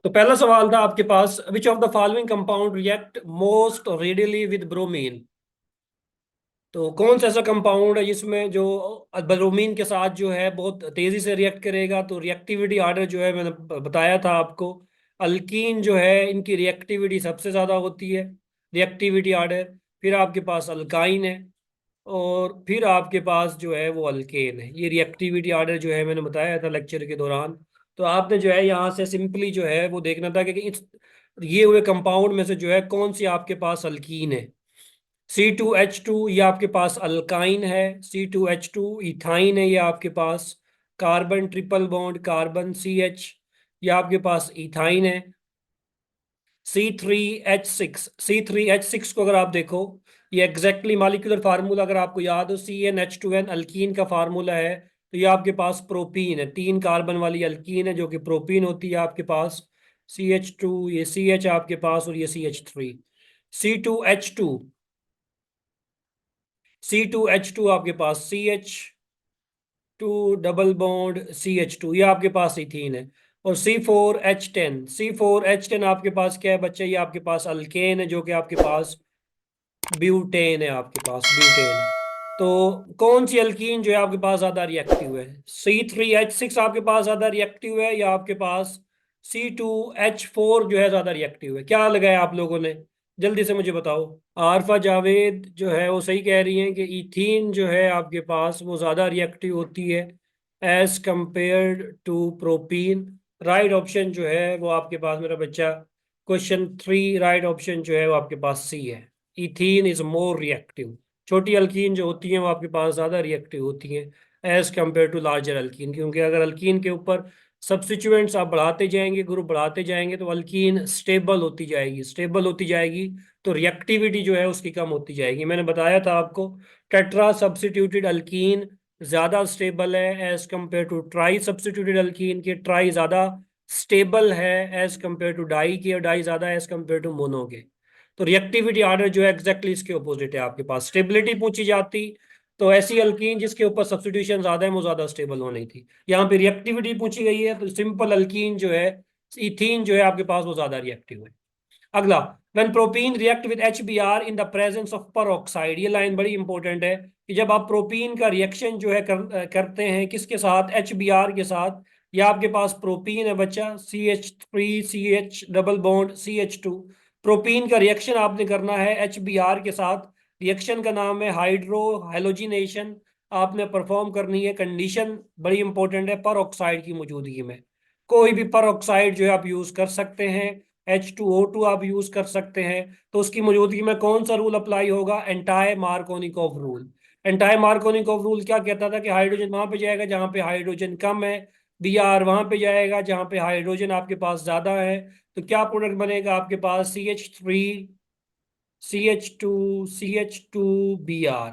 तो पहला सवाल था आपके पास, which of the following compound react most readily with bromine. तो कौन सा ऐसा कंपाउंड है जिसमें जो ब्रोमीन के साथ जो है बहुत तेजी से रिएक्ट करेगा। तो रिएक्टिविटी आर्डर जो है मैंने बताया था आपको, अल्कीन जो है इनकी रिएक्टिविटी सबसे ज्यादा होती है, रिएक्टिविटी आर्डर। फिर आपके पास अल्काइन है, और फिर आपके पास जो है वो अल्केन है। ये रिएक्टिविटी आर्डर जो है मैंने बताया था लेक्चर के दौरान। तो आपने जो है यहाँ से सिंपली जो है वो देखना था कि इस ये हुए कंपाउंड में से जो है कौन सी आपके पास अल्कीन है। C2H2 ये आपके पास अल्काइन है, C2H2 इथाइन है ये आपके पास, carbon triple bond carbon CH ये आपके पास इथाइन है। C3H6 को अगर आप देखो, ये एग्जैक्टली मॉलिक्यूलर फार्मूला अगर आपको याद हो, CnH2n अल्कीन का फार्मूला है। तो ये आपके पास प्रोपीन है, 3 कार्बन वाली अल्कीन है जो कि प्रोपीन होती है आपके पास। CH2 ये CH आपके पास, और ये CH3। C2H2 C2H2 आपके पास CH2 डबल बॉन्ड CH2 ये आपके पास इथीन है। और C4H10 आपके पास क्या है बच्चे, ये आपके पास अल्केन है जो कि आपके पास ब्यूटेन है, आपके पास ब्यूटेन है। तो कौन सी अल्कीन जो है आपके पास ज्यादा रिएक्टिव है, C3H6 आपके पास ज्यादा रिएक्टिव है, या आपके पास C2H4 जो है ज्यादा रिएक्टिव है। क्या लगाया आप लोगों ने, जल्दी से मुझे बताओ। आरफा जावेद जो है वो सही कह रही हैं कि इथीन जो है आपके पास वो ज्यादा रिएक्टिव होती है as compared to propene. Right option जो है वो आपके पास मेरा बच्चा, क्वेश्चन 3 राइट ऑप्शन जो है वो आपके पास सी है। Ethene is more reactive. छोटी अल्कीन जो होती हैं वो आपके पास ज़्यादा रिएक्टिव होती हैं as compare to larger alkene, क्योंकि अगर अल्कीन के ऊपर सब्स्टिट्यूएंट्स आप बढ़ाते जाएंगे, ग्रुप बढ़ाते जाएंगे, तो अल्कीन स्टेबल होती जाएगी, स्टेबल होती जाएगी, तो रिएक्टिविटी जो है उसकी कम होती जाएगी। मैंने बताया था आपको, टेट्रा सब्स्टिट्यूटेड अल्कीन ज़्यादा स्टेबल है as compare to tri substituted alkene के। ट्राई ज़्यादा स्टेबल है एज कम्पेयर टू डाई के, और डाई ज़्यादा एज कम्पेयर टू मोनो के। तो रिएक्टिविटी आर्डर जो है एग्जैक्टली इसके ऑपोजिट है। आपके पास स्टेबिलिटी पूछी जाती तो ऐसी अल्कीन जिसके ऊपर सब्स्टिट्यूशन ज्यादा है वो ज्यादा स्टेबल होनी थी। यहाँ पे रिएक्टिविटी पूछी गई है तो सिंपल अल्कीन जो है, इथीन जो है आपके पास वो ज्यादा रिएक्टिव है। अगला, when propene react with HBr in the presence of peroxide, ये लाइन बड़ी इंपॉर्टेंट है कि जब आप प्रोपीन का रिएक्शन जो है करते हैं किसके साथ, HBr के साथ। या आपके पास प्रोपीन है बच्चा, CH3 CH double bond CH2। Propene का रिएक्शन आपने करना है HBr के साथ। रिएक्शन का नाम है हाइड्रो हेलोजिनेशन। आपने परफॉर्म करनी है, कंडीशन बड़ी इंपॉर्टेंट है, पर ऑक्साइड की मौजूदगी में। कोई भी पर ऑक्साइड जो है आप यूज कर सकते हैं, H2O2 आप यूज कर सकते हैं। तो उसकी मौजूदगी में कौन सा रूल अप्लाई होगा, anti Markovnikov rule. Anti Markovnikov rule क्या कहता था कि हाइड्रोजन वहां पे जाएगा जहां पे हाइड्रोजन कम है, Br वहां पे जाएगा जहां पे हाइड्रोजन आपके पास ज्यादा है। तो क्या प्रोडक्ट बनेगा आपके पास, CH3 CH2 CH2Br।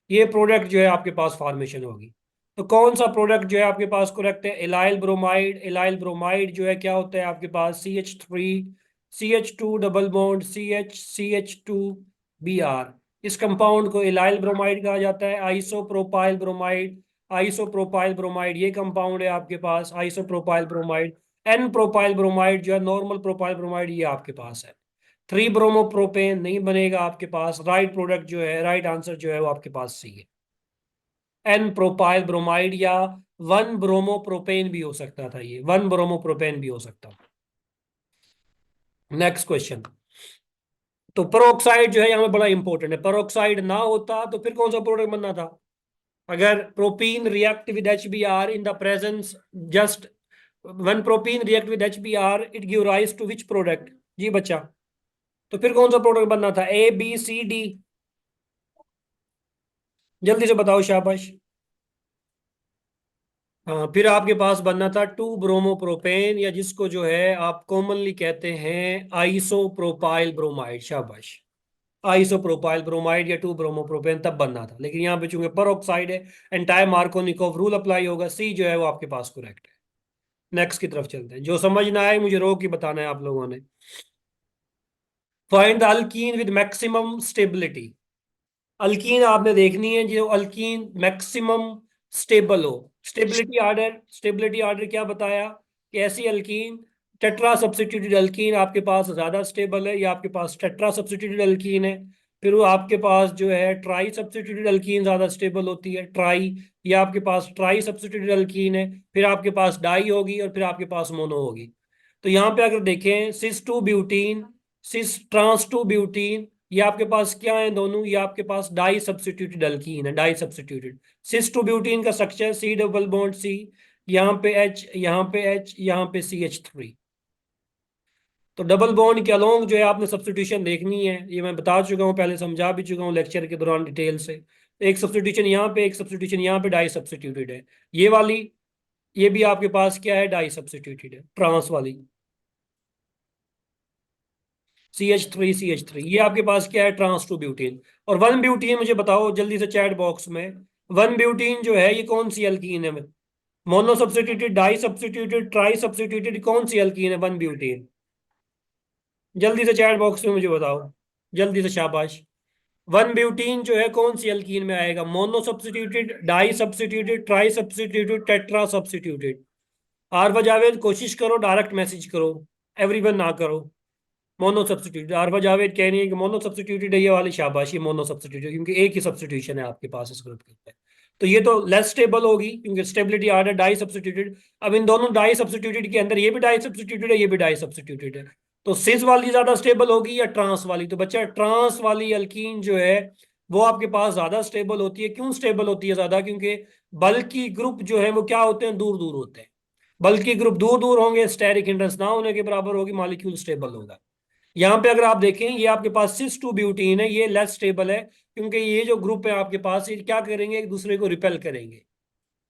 ये प्रोडक्ट जो है आपके पास फॉर्मेशन होगी। तो कौन सा प्रोडक्ट जो है आपके पास करेक्ट है, एलाइल ब्रोमाइड। एलाइल ब्रोमाइड जो है क्या होता है आपके पास, CH3 CH2 double bond CH2Br। इस कंपाउंड को एलाइल ब्रोमाइड कहा जाता है। आइसोप्रोपाइल ब्रोमाइड, आइसोप्रोपाइल ब्रोमाइड ये कंपाउंड है आपके पास, isopropyl bromide. N propyl bromide जो है, नॉर्मल प्रोपाइल ब्रोमाइड, ये आपके पास है। 3 ब्रोमोप्रोपेन नहीं बनेगा आपके पास। राइट प्रोडक्ट जो है, राइट आंसर जो है वो आपके पास सी है, एन प्रोपाइल ब्रोमाइड, या 1 ब्रोमोप्रोपेन भी हो सकता था, ये 1 ब्रोमोप्रोपेन भी हो सकता था। Next question. तो पेरोक्साइड जो है यहाँ पे बड़ा इंपॉर्टेंट है, पेरोक्साइड ना होता तो फिर कौन सा प्रोडक्ट बनना था। अगर propene react with HBr in the presence just, when propene react with HBr it give rise to which product. जी बच्चा, तो फिर कौन सा प्रोडक्ट बनना था, A B C D, जल्दी से बताओ, शाबाश। हाँ, फिर आपके पास बनना था 2 ब्रोमोप्रोपेन, या जिसको जो है आप कॉमनली कहते हैं आइसोप्रोपाइल ब्रोमाइड। शाबाश, आइसोप्रोपाइल ब्रोमाइड या 2 ब्रोमोप्रोपेन तब बनना था, लेकिन यहाँ पे चूंकि पर ऑक्साइड है, एंटायर मार्कोनिकोव रूल अप्लाई होगा। सी जो है वो आपके पास करेक्ट है। नेक्स्ट की तरफ चलते हैं। जो समझ ना आए मुझे रोक ही बताना है आप लोगों ने। Find the alkyne with maximum stability. Alkyne आपने देखनी है जो अल्कीन मैक्सिमम स्टेबल हो। स्टेबिलिटी आर्डर क्या बताया, कि ऐसी अल्कीन टेट्रा सब्स्टिट्यूटेड अल्कीन आपके पास ज्यादा स्टेबल है, या आपके पास टेट्रा सब्स्टिट्यूटेड अल्कीन है। फिर वो आपके पास जो है ट्राई सब्स्टिट्यूटेड अल्कीन ज्यादा स्टेबल होती है, ट्राई, या आपके पास ट्राई सब्स्टिट्यूटेड अल्कीन है। फिर आपके पास डाई होगी, और फिर आपके पास मोनो होगी। तो यहाँ पे अगर देखें cis two butene, cis trans two butene, ये आपके पास क्या है दोनों, ये आपके पास डाई सब्स्टिट्यूटेड अल्कीन है, di substituted. Cis two butene का structure C double bond C, यहाँ पे एच, यहाँ पे एच, यहाँ पे CH3। तो डबल बॉन्ड के अलोंग जो है आपने सब्स्टिट्यूशन देखनी है, ये मैं बता चुका हूँ, पहले समझा भी चुका हूँ लेक्चर के दौरान डिटेल से। एक सब्स्टिट्यूशन यहाँ पे, एक सब्स्टिट्यूशन यहाँ पे डाई सब्स्टिट्यूटेड है। ये वाली, ये भी आपके पास क्या है, डाई सब्स्टिट्यूटेड है, ट्रांस वाली CH3 CH3, ये आपके पास क्या है, ट्रांस टू ब्यूटीन। और वन ब्यूटीन मुझे बताओ जल्दी से चैट बॉक्स में, वन ब्यूटीन जो है ये कौन सी अल्कीन है? Mono substituted, di substituted, tri substituted, कौन सी अल्कीन है वन ब्यूटीन? जल्दी से चैट बॉक्स में मुझे बताओ, जल्दी से, शाबाश। वन ब्यूटीन जो है कौन सी अल्कीन में आएगा? Mono substituted, di substituted, tri substituted, tetra substituted. Arfa Javed कोशिश करो, डायरेक्ट मैसेज करो, एवरीवन ना करो। मोनो सब्स्टिट्यूटेड, आरफा जावेद कह रही है कि मोनो सब्स्टिट्यूटेड है ये वाली, शाबाश, ये मोनो सब्स्टिट्यूटेड, क्योंकि एक ही सब्स्टिट्यूशन है आपके पास इस ग्रुप के अंदर। तो ये तो लेस स्टेबल होगी, क्योंकि स्टेबिलिटी आर्डर डाई सब्स्टिट्यूटेड। अब इन दोनों डाई सब्स्टिट्यूटेड के अंदर ये भी डाई सब्स्टिट्यूटेड है, ये भी डाई सब्स्टिट्यूटेड है। तो सिस वाली ज्यादा स्टेबल होगी या ट्रांस वाली? तो बच्चा ट्रांस वाली अल्कीन जो है वो आपके पास ज्यादा स्टेबल होती है। क्यों स्टेबल होती है ज्यादा? क्योंकि बल्कि ग्रुप जो है वो क्या होते हैं, दूर दूर होते हैं। बल्कि ग्रुप दूर दूर होंगे, स्टेरिक हिंड्रेंस ना होने के बराबर होगी, मॉलिक्यूल स्टेबल होगा। यहाँ पे अगर आप देखें, ये आपके पास सिस टू ब्यूटीन है, ये लेस स्टेबल है, क्योंकि ये जो ग्रुप है आपके पास, ये क्या करेंगे, एक दूसरे को रिपेल करेंगे।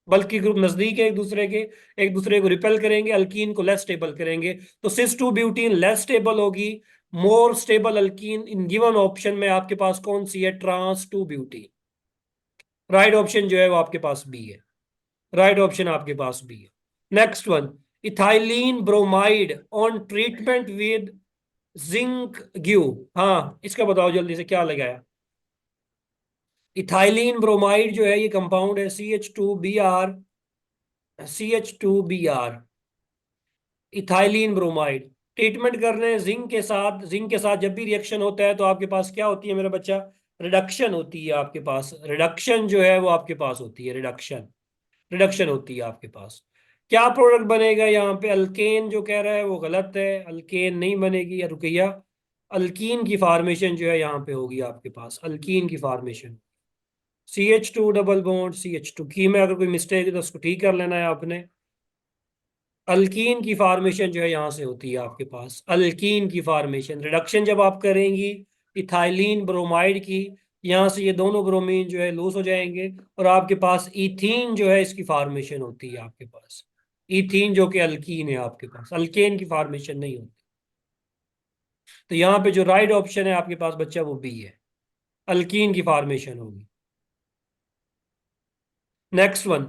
बल्कि ग्रुप नजदीक है एक दूसरे के, एक दूसरे को रिपेल करेंगे, अल्कीन को लेस स्टेबल करेंगे। तो cis two butene less stable होगी। More stable alkene in given option में आपके पास कौन सी है? Trans two butene. Right option जो है वो आपके पास बी है, राइट ऑप्शन आपके पास बी है। Next one, ethylene bromide on treatment with zinc ग्यू। हाँ, इसका बताओ जल्दी से, क्या लगाया? इथाइलिन ब्रोमाइड जो है ये कंपाउंड है, CH2Br, CH2Br, ethylene bromide. Treatment कर रहे हैं जिंक के साथ। जिंक के साथ जब भी रिएक्शन होता है तो आपके पास क्या होती है मेरा बच्चा? रिडक्शन होती है आपके पास। रिडक्शन जो है वो आपके पास होती है, रिडक्शन, रिडक्शन होती है आपके पास। क्या प्रोडक्ट बनेगा यहाँ पे? अल्केन जो कह रहा है वो गलत है, अल्केन नहीं बनेगी, या रुकैया, अल्कीन की फार्मेशन जो है यहाँ पे होगी आपके पास, अल्कीन की formation. CH2 double bond CH2 की में अगर कोई मिस्टेक है तो उसको ठीक कर लेना है आपने। अल्कीन की फार्मेशन जो है यहाँ से होती है आपके पास, अल्कीन की फार्मेशन। रिडक्शन जब आप करेंगी इथाइलिन ब्रोमाइड की, यहाँ से ये दोनों ब्रोमीन जो है लूज हो जाएंगे, और आपके पास इथीन जो है इसकी फार्मेशन होती है आपके पास। इथीन जो कि अल्कीन है आपके पास, अल्केन की फार्मेशन नहीं होती। तो यहाँ पे जो राइट ऑप्शन है आपके पास बच्चा वो बी है, अल्कीन की फार्मेशन होगी। Next one,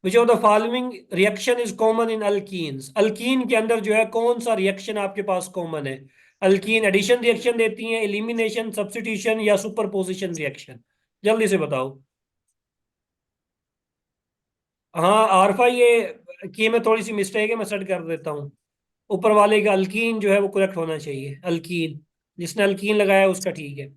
which of the following reaction is common in alkenes? Alkyne के अंदर जो है कौन सा रिएक्शन आपके पास कॉमन है? अल्कीन एडिशन रिएक्शन देती हैं, एलिमिनेशन, सब्स्टिट्यूशन, या सुपरपोजिशन रिएक्शन? जल्दी से बताओ। हाँ आरफा, ये की में थोड़ी सी मिस्टेक है, मैं सेट कर देता हूँ। ऊपर वाले का अल्कीन जो है वो करेक्ट होना चाहिए, अल्कीन, जिसने अल्कीन लगाया है उसका ठीक है,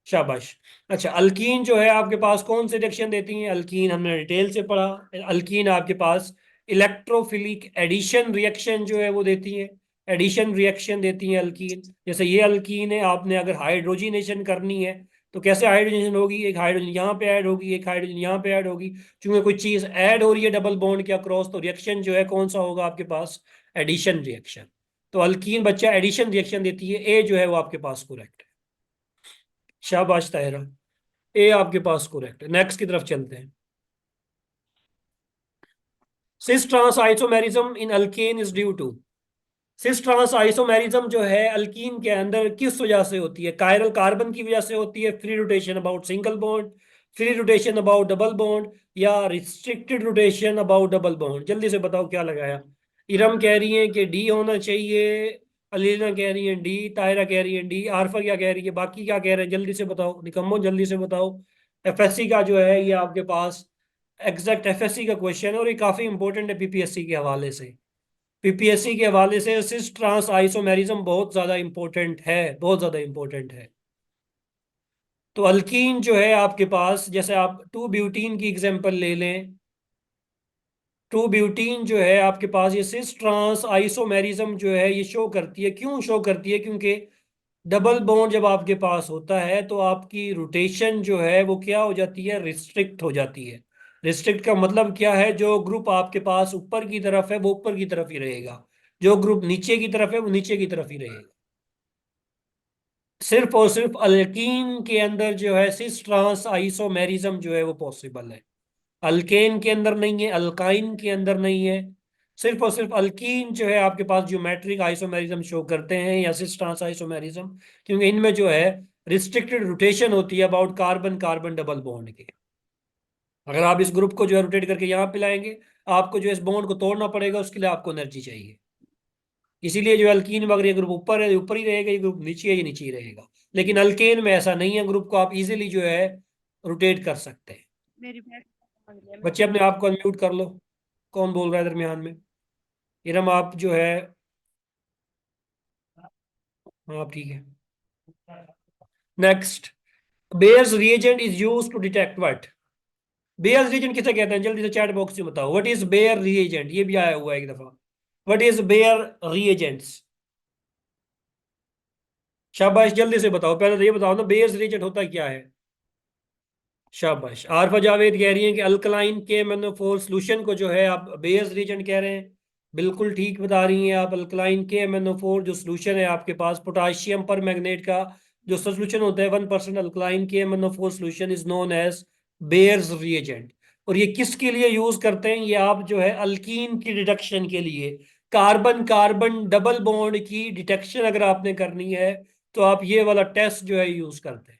शाबाश। अच्छा, अल्कीन जो है आपके पास कौन से रिएक्शन देती हैं? अल्कीन हमने डिटेल से पढ़ा। अल्कीन आपके पास इलेक्ट्रोफिलिक एडिशन रिएक्शन जो है वो देती है, एडिशन रिएक्शन देती हैं अल्कीन। जैसे ये अल्कीन है, आपने अगर हाइड्रोजिनेशन करनी है तो कैसे हाइड्रोजनेशन होगी? एक हाइड्रोजन यहाँ पे ऐड होगी, एक हाइड्रोजन यहाँ पे ऐड होगी। चूंकि कोई चीज ऐड हो रही है डबल बॉन्ड के अक्रॉस, तो रिएक्शन जो है कौन सा होगा आपके पास? Addition reaction. तो अल्कीन बच्चा एडिशन रिएक्शन देती है, ए जो है वो आपके पास करेक्ट है, शाबाश ताहिरा, ए आपके पास करेक्ट है। नेक्स्ट की तरफ चलते हैं। Cis trans isomerism in alkane is due to. Cis trans isomerism जो है अल्कीन के अंदर किस वजह से होती है? कायरल कार्बन की वजह से होती है, free rotation about single bond, free rotation about double bond, या restricted rotation about double bond? जल्दी से बताओ क्या लगाया। इरम कह रही है कि डी होना चाहिए, अलीना कह रही है डी, तायरा कह रही है डी, आरफा क्या कह रही है, बाकी क्या कह रहे हैं? जल्दी से बताओ निकम्मो, जल्दी से बताओ। एफएससी का जो है ये आपके पास एग्जैक्ट एफएससी का क्वेश्चन है, और ये काफी इंपॉर्टेंट है पीपीएससी के हवाले से। पीपीएससी के हवाले से सिस ट्रांस आइसोमेरिज्म बहुत ज्यादा इंपॉर्टेंट है, बहुत ज्यादा इंपॉर्टेंट है। तो अल्कीन जो है आपके पास, जैसे आप टू ब्यूटीन की एग्जांपल ले लें। टू ब्यूटीन जो है आपके पास, ये सिस ट्रांस आइसोमेरिज्म जो है ये शो करती है। क्यों शो करती है? क्योंकि डबल बॉन्ड जब आपके पास होता है तो आपकी रोटेशन जो है वो क्या हो जाती है? रिस्ट्रिक्ट हो जाती है। रिस्ट्रिक्ट का मतलब क्या है? जो ग्रुप आपके पास ऊपर की तरफ है वो ऊपर की तरफ ही रहेगा, जो ग्रुप नीचे की तरफ है वो नीचे की तरफ ही रहेगा। सिर्फ और सिर्फ अल्कीन के अंदर जो है सिस ट्रांस आइसोमेरिज्म जो है वो पॉसिबल है। अल्केन के अंदर नहीं है, अल्काइन के अंदर नहीं है। सिर्फ और सिर्फ अल्कीन जो है आपके पास ज्योमेट्रिक आइसोमेरिज्म शो करते हैं या सिस ट्रांस आइसोमेरिज्म, क्योंकि इनमें जो है रिस्ट्रिक्टेड रोटेशन होती है about carbon carbon double bond के। अगर आप इस ग्रुप को जो है रोटेट करके यहाँ पे लाएंगे, आपको जो है इस बॉन्ड को तोड़ना पड़ेगा, उसके लिए आपको एनर्जी चाहिए। इसीलिए जो अल्कीन वगैरह ये ग्रुप ऊपर है ऊपर ही रहेगा, ये ग्रुप नीचे है ये नीचे ही रहेगा। लेकिन अल्केन में ऐसा नहीं है, ग्रुप को आप इजीली जो है रोटेट कर सकते हैं। मेरी बहन मांग लिया मैं बच्चे भी। अपने आप को अनम्यूट कर लो। कौन बोल रहा है दरमियान में? इरम आप जो है, हाँ आप ठीक है। Next, Baeyer's reagent is use to detect what? Baeyer's reagent किसे कहते हैं? जल्दी से चैट बॉक्स में बताओ। What is Baeyer reagent? ये भी आया हुआ है एक दफा। What is Baeyer reagents? शाबाश, जल्दी से बताओ। पहले तो ये बताओ ना, बेयर्स रिएजेंट होता क्या है? शाबाश। आरफा जावेद कह रही हैं कि अल्कलाइन के MnO4 सोल्यूशन को जो है आप बेयर्स रिएजेंट कह रहे हैं। बिल्कुल ठीक बता रही हैं आप। अल्कलाइन के MnO4 जो सोल्यूशन है आपके पास पोटाशियम पर मैग्नेट का जो सोल्यूशन होता है 1% अल्कलाइन के MnO4 solution is known as Baeyer's reagent. और ये किसके लिए यूज करते हैं? ये आप जो है अल्कीन की डिटेक्शन के लिए, कार्बन कार्बन डबल बॉन्ड की डिटेक्शन अगर आपने करनी है तो आप ये वाला टेस्ट जो है यूज करते हैं।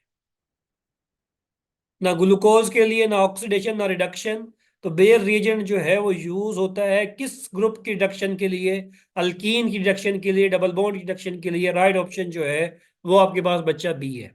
ना ग्लूकोज के लिए, ना ऑक्सीडेशन, ना रिडक्शन। तो बेयर रिएजेंट जो है वो यूज होता है किस ग्रुप की रिडक्शन के लिए? अल्कीन की रिडक्शन के लिए, डबल बॉन्ड की रिडक्शन के लिए। राइट ऑप्शन जो है वो आपके पास बच्चा बी है।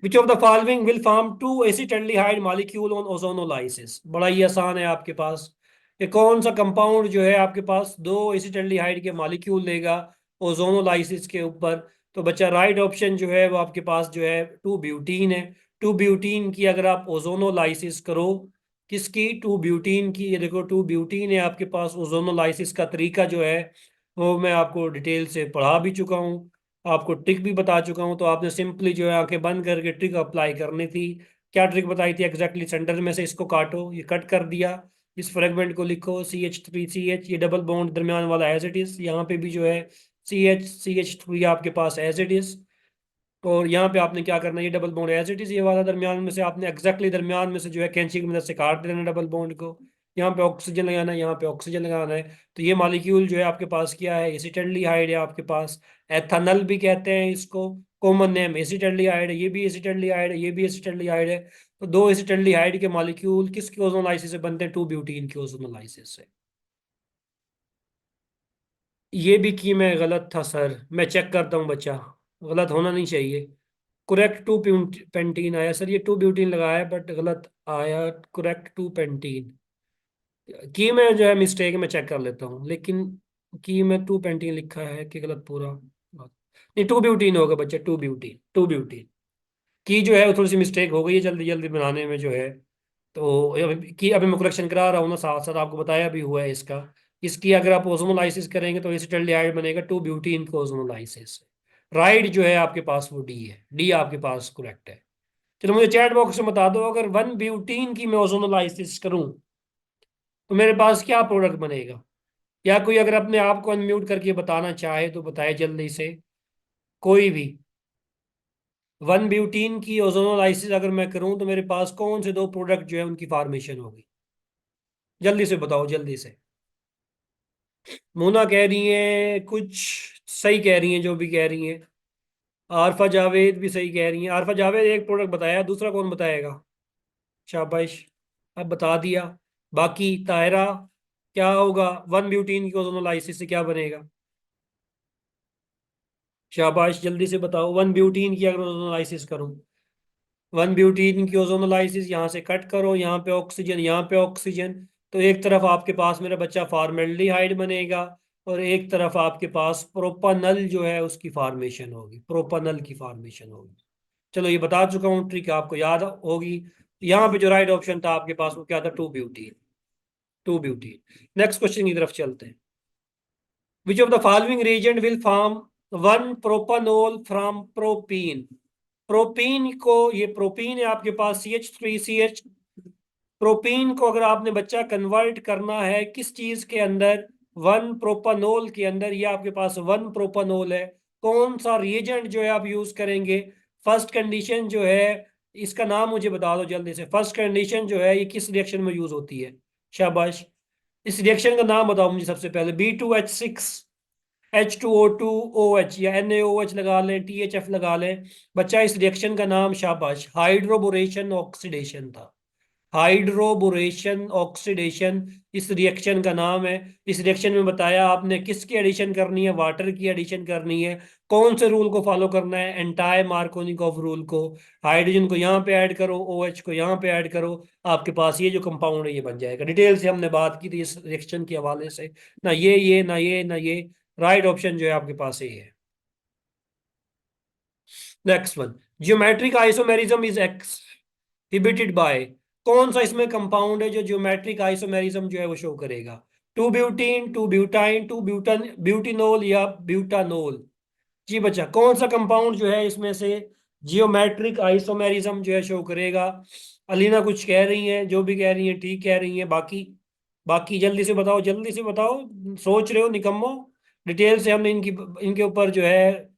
Which of the following will form two acetaldehyde molecule on ozonolysis? बड़ा ही आसान है आपके पास। ये कौन सा कंपाउंड जो है आपके पास दो एसिटल्डिहाइड के मॉलिक्यूल देगा ओजोनोलाइसिस के ऊपर? तो बच्चा राइट ऑप्शन जो है वो आपके पास जो है टू ब्यूटीन है। टू ब्यूटीन की अगर आप ओजोनोलाइसिस करो, किसकी? टू ब्यूटीन की। ये देखो टू ब्यूटीन है आपके पास। ओजोनोलाइसिस का तरीका जो है वो मैं आपको डिटेल से पढ़ा भी चुका हूँ, आपको ट्रिक भी बता चुका हूं। तो आपने सिंपली जो है आंखें बंद करके ट्रिक अप्लाई करनी थी। क्या ट्रिक बताई थी एग्जैक्टली? सेंटर में से इसको काटो, ये कट कर दिया। इस फ्रेगमेंट को लिखो CH3CH, ये डबल बॉन्ड दरमियान वाला एज इट इज। यहाँ पे भी जो है CH3 आपके पास एज इट इज। और यहाँ पे आपने क्या करना है, ये double bond as it is, ये वाला दरमियान में से आपने एग्जैक्टली दरमियान में से जो है कैंची की मदद से काट देना डबल बॉन्ड को। यहाँ पे ऑक्सीजन लगाना है, यहाँ पे ऑक्सीजन लगाना है। तो ये मॉलिक्यूल जो है आपके पास क्या है? एसिटल्डिहाइड है आपके पास। एथानल भी कहते हैं इसको, कॉमन नेम एसिटल्डिहाइड है। ये भी एसिटल्डिहाइड है, ये भी एसिटल्डिहाइड है। तो दो एसिटल्डिहाइड के मॉलिक्यूल किसके ओजोनोलाइसिस से बनते हैं? टू ब्यूटीन के ओजोनोलाइसिस से। ये भी की मैं गलत था सर, मैं चेक करता हूँ बच्चा। गलत होना नहीं चाहिए। करेक्ट टू पेंटीन आया सर, ये टू ब्यूटीन लगाया है बट गलत आया। करेक्ट टू पेंटीन की में जो है मिस्टेक, मैं चेक कर लेता हूँ। लेकिन की में टू पेंटीन लिखा है कि गलत पूरा? नहीं, टू ब्यूटीन होगा बच्चा, टू ब्यूटीन, टू ब्यूटीन। की जो है वो थोड़ी सी मिस्टेक हो गई है जल्दी जल्दी बनाने में जो है। तो की अभी मैं करेक्शन करा रहा हूँ ना, साथ साथ आपको बताया भी हुआ है इसका। इसकी अगर आप ओजोनोलाइसिस करेंगे तो एसिटल्डिहाइड बनेगा टू ब्यूटीन को ओजोनोलाइसिस। राइट जो है आपके पास वो डी है, डी आपके पास करेक्ट है। चलो मुझे चैट बॉक्स में बता दो, अगर वन ब्यूटीन की मैं ओजोनोलाइसिस करूं तो मेरे पास क्या प्रोडक्ट बनेगा? या कोई अगर अपने आप को अनम्यूट करके बताना चाहे तो बताए जल्दी से, कोई भी। वन ब्यूटीन की ओजोनोलाइसिस अगर मैं करूं तो मेरे पास कौन से दो प्रोडक्ट जो है उनकी फॉर्मेशन होगी? जल्दी से बताओ, जल्दी से। मोना कह रही है कुछ, सही कह रही हैं जो भी कह रही हैं। आरफा जावेद भी सही कह रही हैं। आरफा जावेद एक प्रोडक्ट बताया, दूसरा कौन बताएगा? शाबाश, अब बता दिया। बाकी तायरा, क्या होगा वन ब्यूटीन की ओजोनोलाइसिस से क्या बनेगा? शाबाश, जल्दी से बताओ। वन ब्यूटीन की अगर ओजोनोलाइसिस करूं, वन ब्यूटीन की ओजोनोलाइसिस यहाँ से कट करो, यहाँ पे ऑक्सीजन, यहाँ पे ऑक्सीजन। तो एक तरफ आपके पास मेरा बच्चा फॉर्मेल्डिहाइड बनेगा और एक तरफ आपके पास प्रोपानल जो है उसकी फॉर्मेशन होगी, प्रोपानल की फॉर्मेशन होगी। चलो ये बता चुका हूँ ट्रिक, आपको याद होगी। यहाँ पे जो राइट ऑप्शन था आपके पास वो क्या था, two butene, two butene. Next question की तरफ चलते हैं। Which of the following reagent will form one propanol from propene. Propene को, ये प्रोपीन है आपके पास CH3CH। प्रोपीन को अगर आपने बच्चा कन्वर्ट करना है किस चीज के अंदर, वन प्रोपानोल के अंदर, ये आपके पास वन प्रोपानोल है। कौन सा रिएजेंट जो है आप यूज करेंगे। फर्स्ट कंडीशन जो है, इसका नाम मुझे बता दो जल्दी से। फर्स्ट कंडीशन जो है ये किस रिएक्शन में यूज होती है, शाबाश। इस रिएक्शन का नाम बताओ मुझे सबसे पहले। B2H6H2O2OH या NaOH लगा लें, THF लगा लें। बच्चा इस रिएक्शन का नाम, शाबाश, हाइड्रोबोरेशन ऑक्सीडेशन था। हाइड्रोबोरेशन ऑक्सीडेशन इस रिएक्शन का नाम है। इस रिएक्शन में बताया आपने किसकी एडिशन करनी है, वाटर की एडिशन करनी है। कौन से रूल को फॉलो करना है, एंटायर मार्कोनिकॉफ रूल को। हाइड्रोजन को यहाँ पे ऐड करो, OH को यहाँ पे ऐड करो, आपके पास ये जो कंपाउंड है ये बन जाएगा। डिटेल से हमने बात की थी इस रिएक्शन के हवाले से। ना ये ना ये ना ये, राइट ऑप्शन जो है आपके पास ये है। Next one, geometric isomerism is exhibited by. कौन सा इसमें कंपाउंड है जो जियोमेट्रिक आइसोमेरिज्म जो है वो शो करेगा। Two butene, two butyne, two butane, butynol या ब्यूटानोल। जी बच्चा, कौन सा कंपाउंड जो है इसमें से जियोमेट्रिक आइसोमेरिज्म जो है शो करेगा। अलीना कुछ कह रही हैं, जो भी कह रही हैं ठीक कह रही हैं। बाकी बाकी जल्दी से बताओ, जल्दी से बताओ। सोच रहे हो निकम्मो। डिटेल से हमने इनकी, इनके ऊपर जो है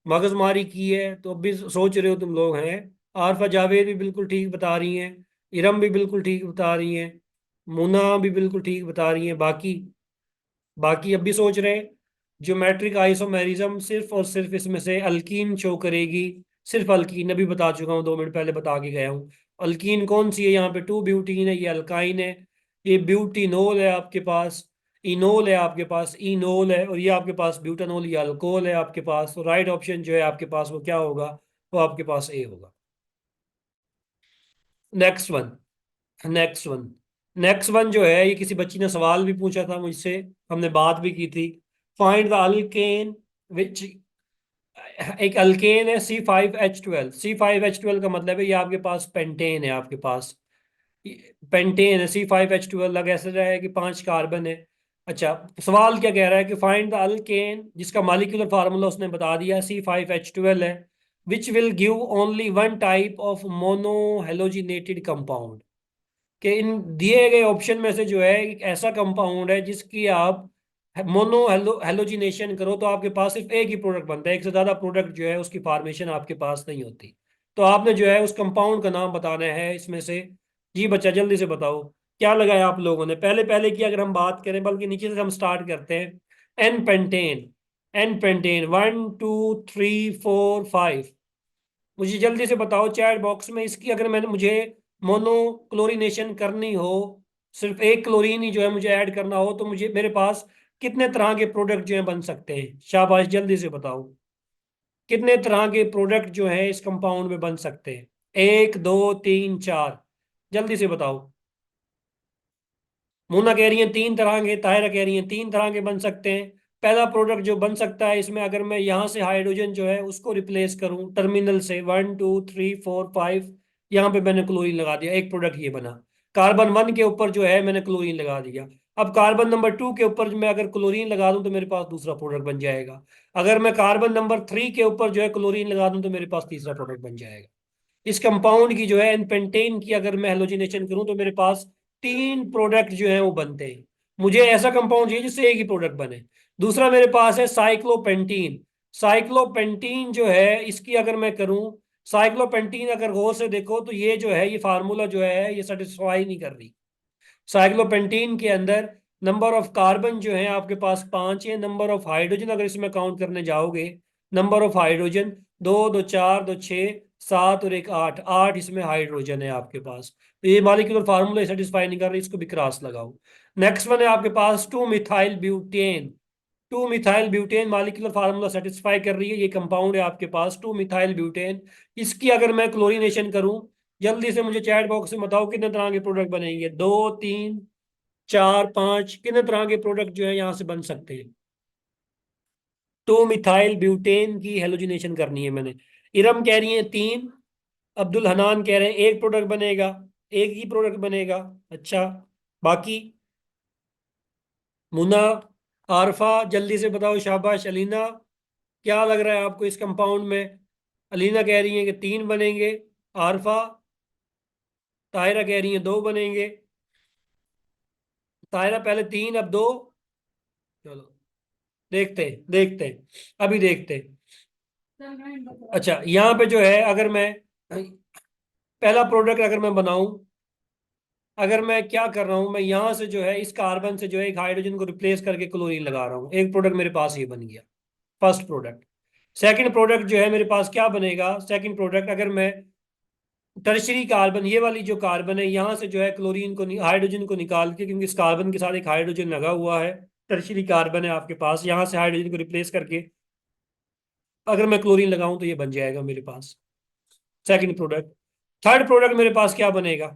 मगजमारी की है, तो अब भी सोच रहे हो तुम लोग हैं। आरफा जावेद भी बिल्कुल ठीक बता रही हैं, इरम भी बिल्कुल ठीक बता रही हैं, मुना भी बिल्कुल ठीक बता रही हैं। बाकी बाकी अब भी सोच रहे हैं। ज्योमेट्रिक आइसोमेरिज्म सिर्फ और सिर्फ इसमें से अल्कीन शो करेगी। सिर्फ अल्कीन, अभी बता चुका हूँ, 2 मिनट पहले बता के गया हूँ। अल्कीन कौन सी है, यहाँ पे टू ब्यूटीन है, ये अल्काइन है। ये ब्यूटीनोल है आपके पास, इनोल है आपके पास, इनोल है, और ये आपके पास ब्यूटानोल या अल्कोहल है आपके पास। तो राइट ऑप्शन जो है आपके पास वो क्या होगा, वो आपके पास ए होगा। Next one, next one, next one जो है, ये किसी बच्ची ने सवाल भी पूछा था मुझसे, हमने बात भी की थी। फाइंड द अल्केन विच, एक अल्केन है C5H12। C5H12 का मतलब है ये आपके पास पेंटेन है आपके पास। पेंटेन है, C5H12 लग ऐसे रहा है कि 5 कार्बन है। अच्छा, सवाल क्या कह रहा है कि फाइंड द अल्केन, जिसका मॉलिक्यूलर फार्मूला उसने बता दिया C5H12 है, which will give only one type of mono halogenated compound. कि इन दिए गए ऑप्शन में से जो है एक ऐसा कंपाउंड है जिसकी आप मोनो हेलोजिनेशन करो तो आपके पास सिर्फ एक ही प्रोडक्ट बनता है, एक से ज्यादा प्रोडक्ट जो है उसकी फॉर्मेशन आपके पास नहीं होती। तो आपने जो है उस कंपाउंड का नाम बताना है इसमें से। जी बच्चा जल्दी से बताओ, क्या लगाया आप लोगों ने। पहले पहले की अगर हम बात करें, बल्कि नीचे से हम स्टार्ट करते हैं। N pentane, n pentane 1 2 3 4 5। मुझे जल्दी से बताओ चैट बॉक्स में, इसकी अगर मैंने, मुझे मोनोक्लोरीनेशन करनी हो, सिर्फ एक क्लोरीन ही जो है मुझे ऐड करना हो, तो मुझे, मेरे पास कितने तरह के प्रोडक्ट जो है बन सकते हैं। शाबाश, जल्दी से बताओ कितने तरह के प्रोडक्ट जो है इस कंपाउंड में बन सकते हैं। 1 2 3 4, जल्दी से बताओ। मोना कह रही है 3 तरह के, ताहिरा कह रही है 3 तरह के बन सकते हैं। पहला प्रोडक्ट जो बन सकता है इसमें, अगर मैं यहाँ से हाइड्रोजन जो है उसको रिप्लेस करूँ टर्मिनल से, 1 2 3 4 5, यहाँ पे मैंने क्लोरीन लगा दिया, एक प्रोडक्ट ये बना। कार्बन 1 के ऊपर जो है मैंने क्लोरीन लगा दिया। अब कार्बन नंबर 2 के ऊपर मैं अगर क्लोरीन लगा दूं तो मेरे पास दूसरा प्रोडक्ट बन जाएगा। अगर मैं कार्बन नंबर 3 के ऊपर जो है क्लोरीन लगा दूं तो मेरे पास तीसरा प्रोडक्ट बन जाएगा। इस कंपाउंड की जो है, इन पेंटेन की अगर मैं हेलोजिनेशन करूं तो मेरे पास 3 प्रोडक्ट जो है वो बनते हैं। मुझे ऐसा कंपाउंड चाहिए जिससे एक ही प्रोडक्ट बने। दूसरा मेरे पास है साइक्लोपेंटीन। साइक्लोपेंटीन जो है इसकी अगर मैं करूं, साइक्लोपेंटीन अगर गौर से देखो तो ये जो है, ये फार्मूला जो है ये सेटिस्फाई नहीं कर रही। साइक्लोपेंटीन के अंदर नंबर ऑफ कार्बन जो है आपके पास 5 है। नंबर ऑफ हाइड्रोजन अगर इसमें काउंट करने जाओगे, नंबर ऑफ हाइड्रोजन दो, दो चार, दो छः, सात और एक आठ, आठ इसमें हाइड्रोजन है आपके पास। तो ये मॉलिक्यूलर फार्मूला सेटिस्फाई नहीं कर रही, इसको भी क्रॉस लगाओ। नेक्स्ट वन है आपके पास 2 methyl butane. 2 methyl butane molecular formula satisfy कर रही है, ये कंपाउंड है आपके पास 2 मिथाइल ब्यूटेन। इसकी अगर मैं क्लोरीनेशन करूं जल्दी से मुझे चैट बॉक्स में बताओ कितने तरह के प्रोडक्ट बनेंगे, 2 3 4 5, कितने तरह के प्रोडक्ट जो है यहाँ से बन सकते हैं। तो मिथाइल ब्यूटेन की हेलोजिनेशन करनी है मैंने। इरम कह रही है 3, अब्दुल हनान कह रहे हैं एक प्रोडक्ट बनेगा, एक ही प्रोडक्ट बनेगा। अच्छा, बाकी मुन्ना, आरफा, जल्दी से बताओ, शाबाश। अलीना, क्या लग रहा है आपको इस कंपाउंड में? अलीना कह रही है कि 3 बनेंगे। आरफा, तायरा कह रही है 2 बनेंगे। तायरा पहले 3, अब 2। चलो देखते हैं, देखते हैं, अभी देखते हैं। अच्छा, यहाँ पे जो है, अगर मैं पहला प्रोडक्ट अगर मैं बनाऊं, अगर मैं क्या कर रहा हूं, मैं यहाँ से जो है इस कार्बन से जो है एक हाइड्रोजन को रिप्लेस करके क्लोरीन लगा रहा हूँ, एक प्रोडक्ट मेरे पास ये बन गया, फर्स्ट प्रोडक्ट। सेकंड प्रोडक्ट जो है मेरे पास क्या बनेगा, सेकंड प्रोडक्ट, अगर मैं टर्शरी कार्बन, ये वाली जो कार्बन है, यहाँ से जो है क्लोरीन को हाइड्रोजन को निकाल के, क्योंकि इस कार्बन के साथ एक हाइड्रोजन लगा हुआ है, टर्शरी कार्बन है आपके पास, यहाँ से हाइड्रोजन को रिप्लेस करके अगर मैं क्लोरीन लगाऊं तो ये बन जाएगा मेरे पास सेकंड प्रोडक्ट। थर्ड प्रोडक्ट मेरे पास क्या बनेगा,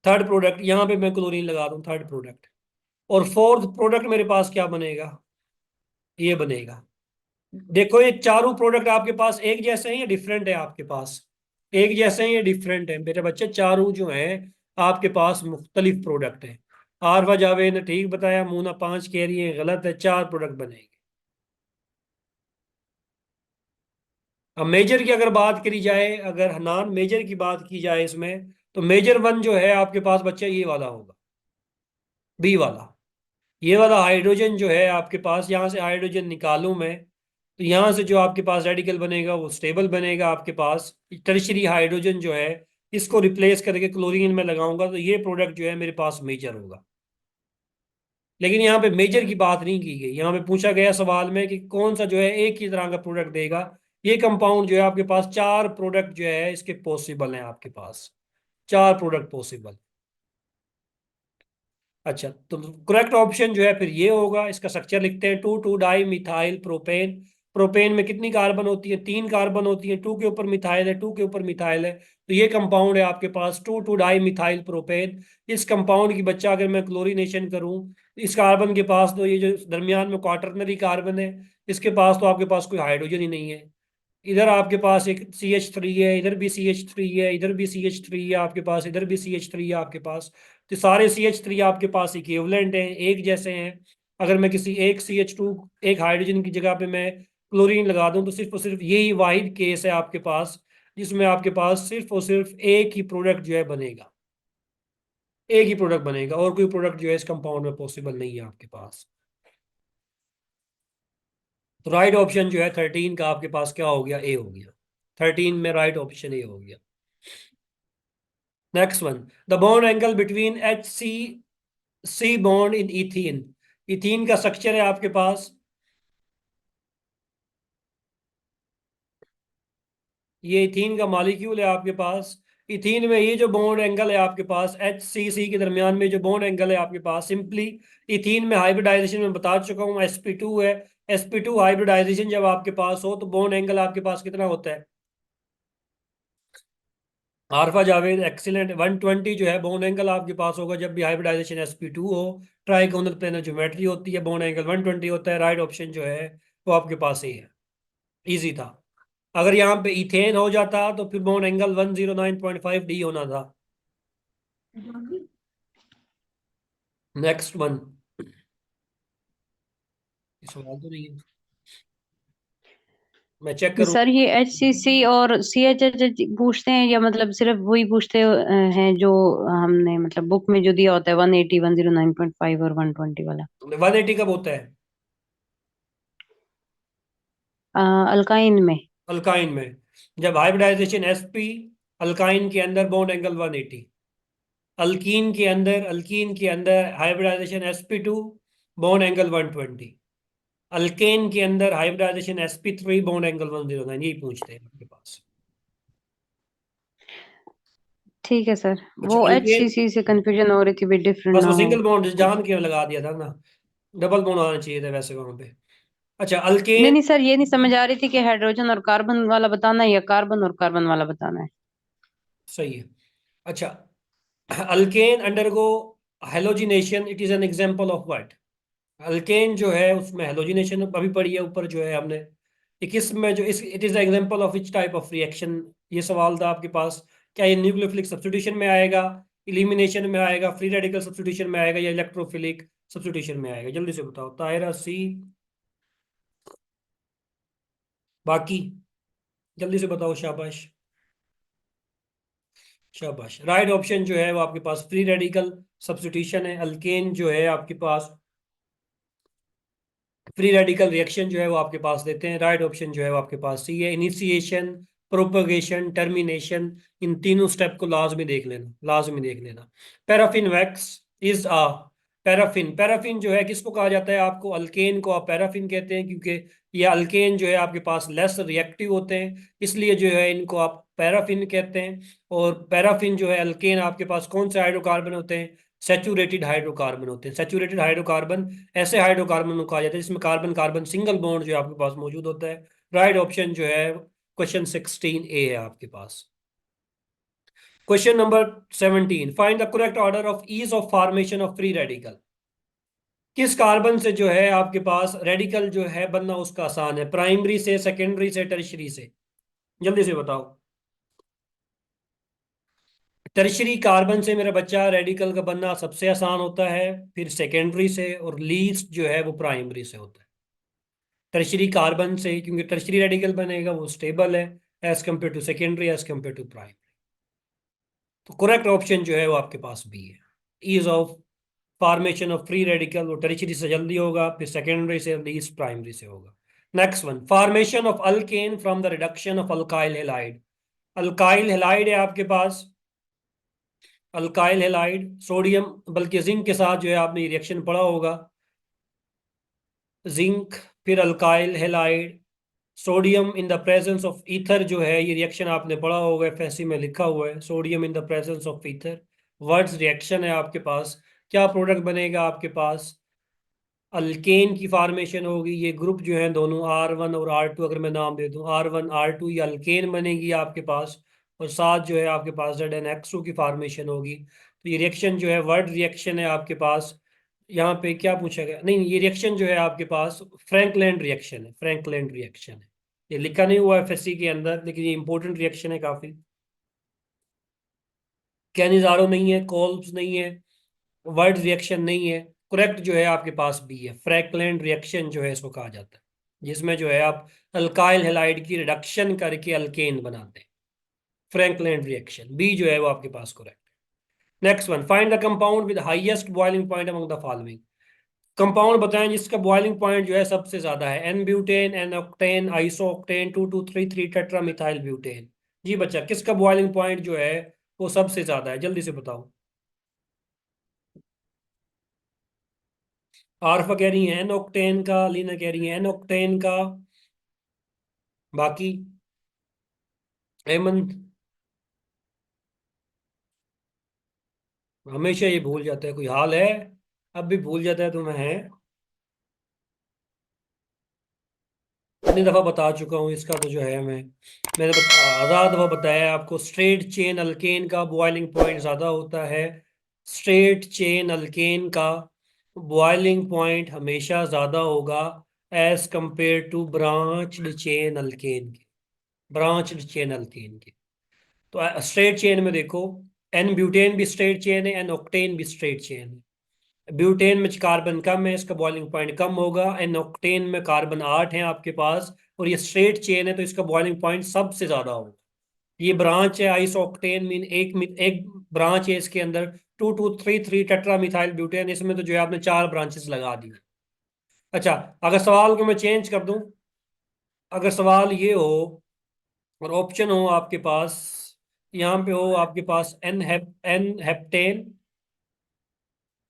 थर्ड प्रोडक्ट यहाँ पे मैं क्लोरीन लगा दूं, थर्ड प्रोडक्ट। और फोर्थ प्रोडक्ट मेरे पास क्या बनेगा, ये बनेगा। देखो ये चारों प्रोडक्ट आपके पास एक जैसे हैं या डिफरेंट है आपके पास? एक जैसे हैं या डिफरेंट है मेरे बच्चे? चारों जो हैं आपके पास मुख्तलिफ प्रोडक्ट हैं। आरवा जावेद ने ठीक बताया, मूना 5 कह रही है गलत है, 4 प्रोडक्ट बनेंगे। अब मेजर की अगर बात करी जाए, अगर हनान मेजर की बात की जाए इसमें, तो मेजर 1 जो है आपके पास बच्चे ये वाला होगा, बी वाला। ये वाला हाइड्रोजन जो है आपके पास, यहाँ से हाइड्रोजन निकालूं मैं, तो यहाँ से जो आपके पास रेडिकल बनेगा वो स्टेबल बनेगा आपके पास। टर्शरी हाइड्रोजन जो है, इसको रिप्लेस करके क्लोरीन में लगाऊंगा तो ये प्रोडक्ट जो है मेरे पास मेजर होगा। लेकिन यहाँ पे मेजर की बात नहीं की गई, यहाँ पे पूछा गया सवाल में कि कौन सा जो है एक ही तरह का प्रोडक्ट देगा। ये कंपाउंड जो है आपके पास 4 प्रोडक्ट जो है इसके पॉसिबल हैं आपके पास, 4 प्रोडक्ट पॉसिबल। अच्छा, तो करेक्ट ऑप्शन जो है फिर ये होगा। इसका स्ट्रक्चर लिखते हैं, 2,2-डाई मिथाइल प्रोपेन। प्रोपेन में कितनी कार्बन होती है, 3 कार्बन होती है, 2 के ऊपर मिथाइल है, 2 के ऊपर मिथाइल है, तो ये कंपाउंड है आपके पास 2,2-डाई मिथाइल प्रोपेन। इस कंपाउंड की बच्चा अगर मैं क्लोरीनेशन करूं, इस कार्बन के पास तो ये जो दरमियान में क्वार्टरनरी कार्बन है, इसके पास तो आपके पास कोई हाइड्रोजन ही नहीं है। इधर आपके पास एक CH3 है, इधर भी CH3 है, इधर भी CH3 है आपके पास, इधर भी CH3 है आपके पास। तो सारे CH3 आपके पास इक्विवेलेंट हैं, एक जैसे हैं। अगर मैं किसी एक CH2, एक हाइड्रोजन की जगह पे मैं क्लोरीन लगा दूं, तो सिर्फ और सिर्फ यही वाहिद केस है आपके पास जिसमें आपके पास सिर्फ और सिर्फ एक ही प्रोडक्ट जो है बनेगा, एक ही प्रोडक्ट बनेगा, और कोई प्रोडक्ट जो है इस कंपाउंड में पॉसिबल नहीं है आपके पास। तो राइट ऑप्शन जो है 13 का आपके पास क्या हो गया, ए हो गया। 13 में राइट ऑप्शन ए हो गया। Next one, the bond angle between HCC bond in ethene. Ethene का स्ट्रक्चर है आपके पास, ये इथीन का मॉलिक्यूल है आपके पास। इथीन में ये जो बॉन्ड एंगल है आपके पास, HCC के दरमियान में जो बॉन्ड एंगल है आपके पास, सिंपली इथीन में हाइब्रिडाइजेशन में बता चुका हूँ, sp2 है। sp2 हाइब्रिडाइजेशन जब आपके पास हो तो बॉन्ड एंगल आपके पास कितना होता है? आरफा जावेद एक्सीलेंट, 120 जो है बॉन्ड एंगल आपके पास होगा जब भी हाइब्रिडाइजेशन sp2 हो। ट्राइगोनल प्लेनर ज्योमेट्री होती है, बॉन्ड एंगल 120 होता है। राइट ऑप्शन जो है वो आपके पास ही है, इजी था। अगर यहाँ पे इथेन हो जाता तो फिर बॉन्ड एंगल 109.5 D होना था। नेक्स्ट वन, सवाल तो नहीं है, मैं चेक करूँ। सर ये HCC और CH पूछते हैं या मतलब सिर्फ वही पूछते हैं जो हमने मतलब बुक में जो दिया होता है 180 109.5 और 120 वाला? 180 कब होता है? अल्काइन में। अल्काइन में, जब हाइब्रिडाइजेशन sp, अल्काइन के अंदर बॉन्ड एंगल 180। अल्कीन के अंदर hybridisation sp2, bond angle 120। Alkane के अंदर हाइब्रिडाइजेशन sp3, बॉन्ड एंगल 109। यही पूछते हैं आपके पास। ठीक है सर, अच्छा, वो अल्केन, HCC से कंफ्यूजन हो रही थी भी डिफरेंट बस ना वो हो। सिंगल बॉन्ड जान के लगा दिया था ना, डबल बॉन्ड आना चाहिए था वैसे वहां पे। अच्छा, नहीं अल्केन, नहीं सर, ये नहीं समझ आ रही थी कि हाइड्रोजन और कार्बन वाला बताना है या कार्बन और कार्बन वाला बताना है। सही है। अच्छा, alkane undergo halogenation, it is an example of what? Alkane जो है उसमें हेलोजिनेशन अभी पढ़ी है ऊपर जो है हमने। ये किस में जो इस it is the example of which type of reaction? ये सवाल था आपके पास। क्या ये न्यूक्लियोफिलिक सब्स्टिट्यूशन में आएगा, इलिमिनेशन में आएगा, फ्री रेडिकल सब्स्टिट्यूशन में आएगा, या इलेक्ट्रोफिलिक सब्स्टिट्यूशन में आएगा? जल्दी से बताओ। ताहिरा सी, बाकी जल्दी से बताओ। शाबाश, शाबाश। राइट ऑप्शन जो है वो आपके पास फ्री रेडिकल सब्स्टिट्यूशन है। अल्केन जो है आपके पास फ्री रेडिकल रिएक्शन जो है वो आपके पास देते हैं। राइट ऑप्शन जो है वो आपके पास सी है। इनिशिएशन, प्रोपगेशन, टर्मिनेशन, इन तीनों स्टेप को लाजमी देख लेना, लाजमी देख लेना। Paraffin wax is ah, paraffin, paraffin जो है किसको कहा जाता है? आपको अल्केन को आप पैराफिन कहते हैं, क्योंकि ये अल्केन जो है आपके पास लेस रिएक्टिव होते हैं, इसलिए जो है इनको आप पैराफिन कहते हैं। और पैराफिन जो है अल्केन आपके पास कौन से हाइड्रोकार्बन होते हैं? सेचूरेटेड हाइड्रोकार्बन होते हैं। सेचूरेटेड हाइड्रोकार्बन ऐसे हाइड्रोकार्बन को कहा जाता है जिसमें कार्बन कार्बन सिंगल बॉन्ड जो है आपके पास मौजूद होता है। राइट ऑप्शन जो है क्वेश्चन 16A है आपके पास। Question number 17, find the correct order of ease of formation of free radical. किस कार्बन से जो है आपके पास रेडिकल जो है बनना उसका आसान है? प्राइमरी से, सेकेंडरी से, टर्शरी से? जल्दी से बताओ। टर्शरी कार्बन से मेरा बच्चा रेडिकल का बनना सबसे आसान होता है, फिर सेकेंडरी से, और लीस्ट जो है वो प्राइमरी से होता है। टर्शरी कार्बन से, क्योंकि टर्शरी रेडिकल बनेगा वो स्टेबल है as compare to secondary, as compare to primary. तो करेक्ट ऑप्शन जो है वो आपके पास बी है। Ease of formation of free radical वो टर्शरी से जल्दी होगा, फिर सेकेंडरी से, लीस्ट प्राइमरी से होगा। Next one, formation of alkane from the reduction of alkyl halide. Alkyl halide है आपके पास, अल्काइल हेलाइड सोडियम, बल्कि जिंक के साथ जो है आपने रिएक्शन पढ़ा होगा। जिंक, फिर alkyl halide, sodium in the presence of ether जो है, ये रिएक्शन आपने पढ़ा होगा, एफएससी में लिखा हुआ है, sodium in the presence of ether. Words reaction है आपके पास। क्या प्रोडक्ट बनेगा आपके पास? अल्केन की फॉर्मेशन होगी। ये ग्रुप जो है दोनों R1 और R2, अगर मैं नाम दे दूं R1 R2, ये अल्केन बनेगी आपके पास। और साथ जो है आपके पास ZnX2 की फॉर्मेशन होगी। तो ये रिएक्शन जो है वर्ड रिएक्शन है आपके पास। यहाँ पे क्या पूछा गया? नहीं, ये रिएक्शन जो है आपके पास फ्रैंकलैंड रिएक्शन है, फ्रैंकलैंड रिएक्शन है। ये लिखा नहीं हुआ एफएससी के अंदर, लेकिन ये इंपॉर्टेंट रिएक्शन है काफी। कैनिजारो नहीं है, कोल्ब्स नहीं है, वर्ड रिएक्शन नहीं है। करेक्ट जो है आपके पास बी है, फ्रैंकलैंड रिएक्शन जो है इसको कहा जाता है, जिसमें जो है आप अल्काइल हैलाइड की रिडक्शन करके अल्केन बनाते हैं। फ्रैंकलैंड रिएक्शन बी जो है वो आपके पास correct. Next one, find the compound with highest boiling point among the following. Compound बताएं जिसका बॉइलिंग पॉइंट जो है सबसे ज्यादा है। N butane, N octane, isooctane, 2233 tetra methyl butane. जी बच्चा, किसका बॉइलिंग पॉइंट जो है वो सबसे ज्यादा है? जल्दी से बताओ। आरफा कह रही है एन ऑक्टेन का, लीना कह रही है एन ऑक्टेन का, बाकी एमन हमेशा ये भूल जाता है। कोई हाल है? अब भी भूल जाता है तुम्हें है? इतनी दफा बता चुका हूँ इसका तो जो है मैंने आज़ाद दफा बताया है आपको। स्ट्रेट चेन अल्केन का बॉइलिंग पॉइंट ज्यादा होता है। स्ट्रेट चेन अल्केन का बॉइलिंग पॉइंट हमेशा ज्यादा होगा as compare to branched chain alkane के, ब्रांच्ड चेन अल्केन के। तो स्ट्रेट चेन में देखो, एन ब्यूटेन भी स्ट्रेट चेन है, एन ऑक्टेन भी स्ट्रेट चेन है। ब्यूटेन में कार्बन कम है, इसका बॉइलिंग पॉइंट कम होगा। एन ऑक्टेन में कार्बन 8 है आपके पास, और ये स्ट्रेट चेन है तो इसका बॉइलिंग पॉइंट सबसे ज्यादा होगा। ये ब्रांच है आइसो ऑक्टेन, एक ब्रांच है इसके अंदर 2233 टेट्रा मिथाइल ब्यूटेन, इसमें तो जो है आपने 4 ब्रांचेस लगा दी। अच्छा, अगर सवाल को मैं चेंज कर दूं, अगर सवाल ये हो और ऑप्शन हो आपके पास, यहाँ पे हो आपके पास एन हेप्टेन,